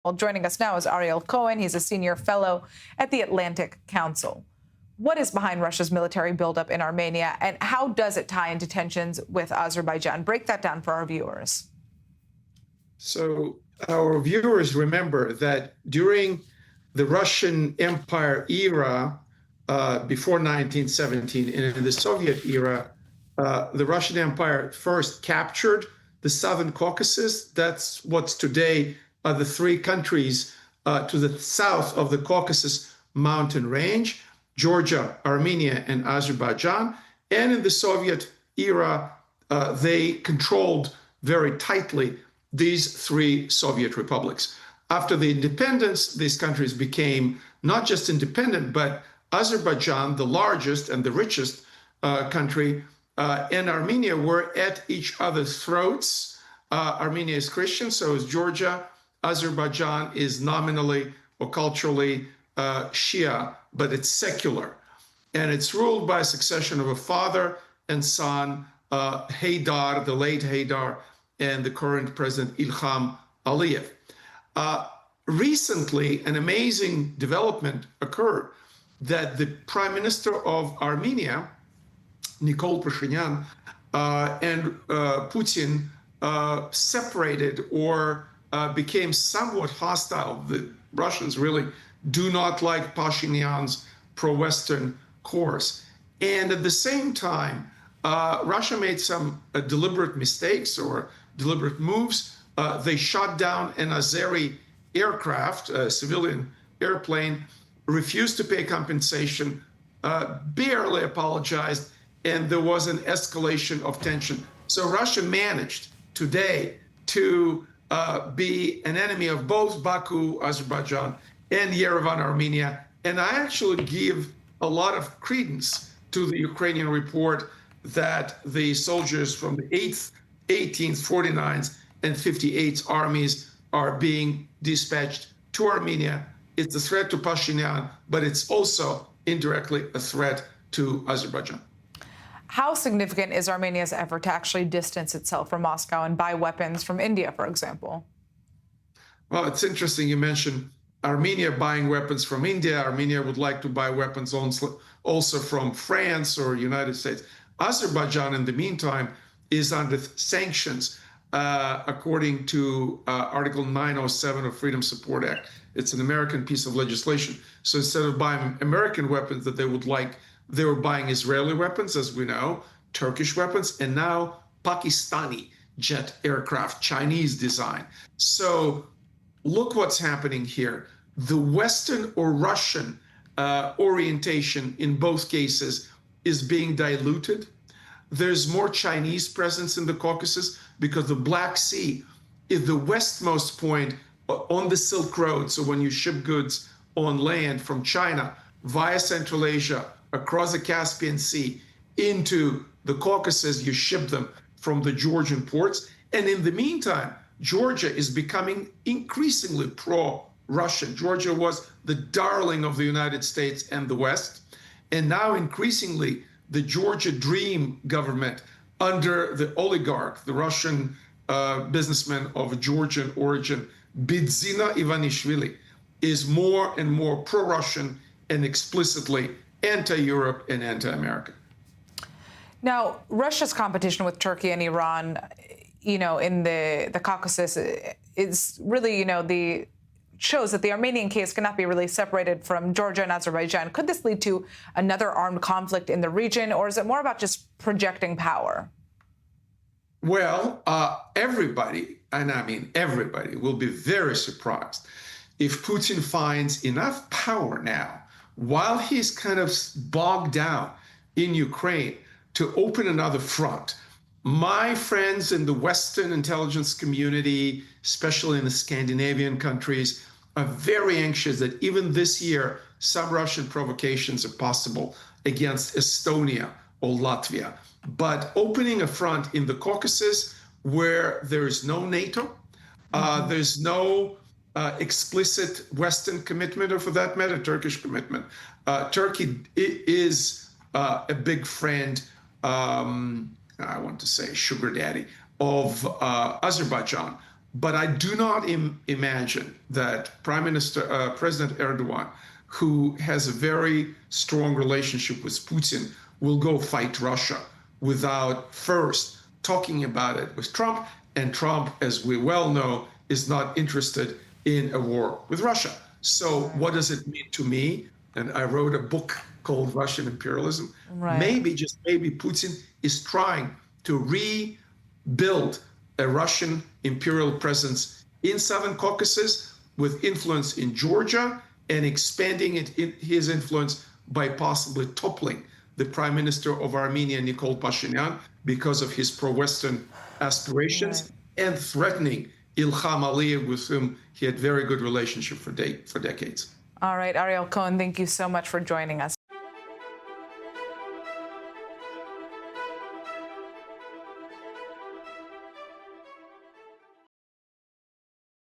Well, joining us now is Ariel Cohen. He's a senior fellow at the Atlantic Council. What is behind Russia's military buildup in Armenia, and how does it tie into tensions with Azerbaijan? Break that down for our viewers. So our viewers remember that during the Russian Empire era, before 1917, and in the Soviet era, the Russian Empire first captured the Southern Caucasus. That's what's today the three countries to the south of the Caucasus mountain range: Georgia, Armenia, and Azerbaijan. And in the Soviet era, they controlled very tightly these three Soviet republics. After the independence, these countries became not just independent, but Azerbaijan, the largest and the richest country, and Armenia were at each other's throats. Armenia is Christian, so is Georgia. Azerbaijan is nominally or culturally Shia, but it's secular. And it's ruled by a succession of a father and son, Haydar, the late Haydar, and the current president, Ilham Aliyev. Recently, an amazing development occurred that the prime minister of Armenia, Nikol Pashinyan, and Putin separated or became somewhat hostile. The Russians really do not like Pashinyan's pro-Western course. And at the same time, Russia made some deliberate mistakes or deliberate moves. They shot down an Azeri aircraft, a civilian airplane, refused to pay compensation, barely apologized, and there was an escalation of tension. So Russia managed today to be an enemy of both Baku, Azerbaijan, and Yerevan, Armenia. And I actually give a lot of credence to the Ukrainian report that the soldiers from the 8th, 18th, 49th, and 58th armies are being dispatched to Armenia. It's a threat to Pashinyan, but it's also indirectly a threat to Azerbaijan. How significant is Armenia's effort to actually distance itself from Moscow and buy weapons from India, for example? Well, it's interesting you mentioned Armenia buying weapons from India. Armenia would like to buy weapons also from France or United States. Azerbaijan, in the meantime, is under sanctions according to Article 907 of Freedom Support Act. It's an American piece of legislation. So instead of buying American weapons that they would like, they were buying Israeli weapons, as we know, Turkish weapons, and now Pakistani jet aircraft, Chinese design. So look what's happening here. The Western or Russian orientation in both cases is being diluted. There's more Chinese presence in the Caucasus because the Black Sea is the westmost point on the Silk Road. So when you ship goods on land from China via Central Asia, across the Caspian Sea into the Caucasus, you ship them from the Georgian ports. And in the meantime, Georgia is becoming increasingly pro-Russian. Georgia was the darling of the United States and the West. And now increasingly, the Georgia Dream government under the oligarch, the Russian businessman of Georgian origin, Bidzina Ivanishvili, is more and more pro-Russian and explicitly anti-Europe and anti-American. Now, Russia's competition with Turkey and Iran, in the Caucasus is really, shows that the Armenian case cannot be really separated from Georgia and Azerbaijan. Could this lead to another armed conflict in the region, or is it more about just projecting power? Well, everybody, and I mean everybody, will be very surprised if Putin finds enough power now, while he's kind of bogged down in Ukraine, to open another front. My friends in the Western intelligence community, especially in the Scandinavian countries, are very anxious that even this year, some Russian provocations are possible against Estonia or Latvia. But opening a front in the Caucasus where there is no NATO, there's no explicit Western commitment, or for that matter, Turkish commitment. Turkey is a big friend, I want to say sugar daddy, of Azerbaijan. But I do not imagine that President Erdogan, who has a very strong relationship with Putin, will go fight Russia without first talking about it with Trump. And Trump, as we well know, is not interested in a war with Russia. So what does it mean to me? And I wrote a book called Russian Imperialism. Right. Maybe, just maybe, Putin is trying to rebuild a Russian imperial presence in Southern Caucasus with influence in Georgia and expanding his influence by possibly toppling the Prime Minister of Armenia, Nikol Pashinyan, because of his pro-Western aspirations, and threatening Ilham Aliyev, with whom he had very good relationship for decades. All right, Ariel Cohen, thank you so much for joining us.